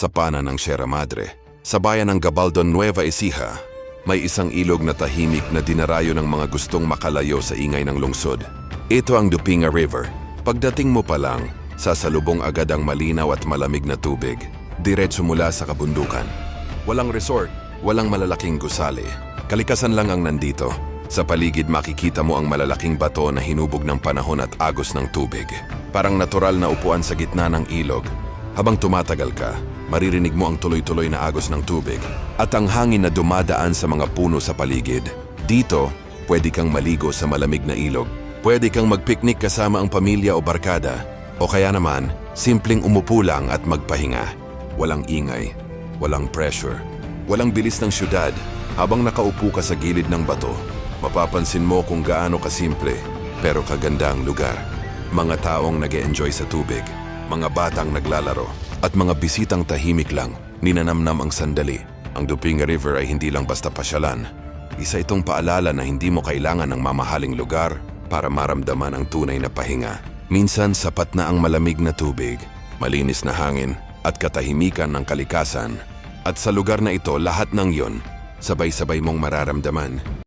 sa pana ng Sierra Madre. Sa bayan ng Gabaldon, Nueva Ecija, may isang ilog na tahimik na dinarayo ng mga gustong makalayo sa ingay ng lungsod. Ito ang Dupinga River. Pagdating mo pa lang, sasalubong agad ang malinaw at malamig na tubig. Diretso mula sa kabundukan. Walang resort, walang malalaking gusali. Kalikasan lang ang nandito. Sa paligid makikita mo ang malalaking bato na hinubog ng panahon at agos ng tubig. Parang natural na upuan sa gitna ng ilog. Habang tumatagal ka, maririnig mo ang tuloy-tuloy na agos ng tubig at ang hangin na dumadaan sa mga puno sa paligid. Dito, pwede kang maligo sa malamig na ilog. Pwede kang magpiknik kasama ang pamilya o barkada. O kaya naman, simpleng umupo lang at magpahinga. Walang ingay, walang pressure, walang bilis ng syudad. Habang nakaupo ka sa gilid ng bato, mapapansin mo kung gaano kasimple pero kaganda ang lugar. Mga taong nag-e-enjoy sa tubig, mga batang naglalaro, at mga bisitang tahimik lang, ninanamnam ang sandali. Ang Dupinga River ay hindi lang basta pasyalan. Isa itong paalala na hindi mo kailangan ng mamahaling lugar para maramdaman ang tunay na pahinga. Minsan sapat na ang malamig na tubig, malinis na hangin, at katahimikan ng kalikasan. At sa lugar na ito, lahat ng yon, sabay-sabay mong mararamdaman.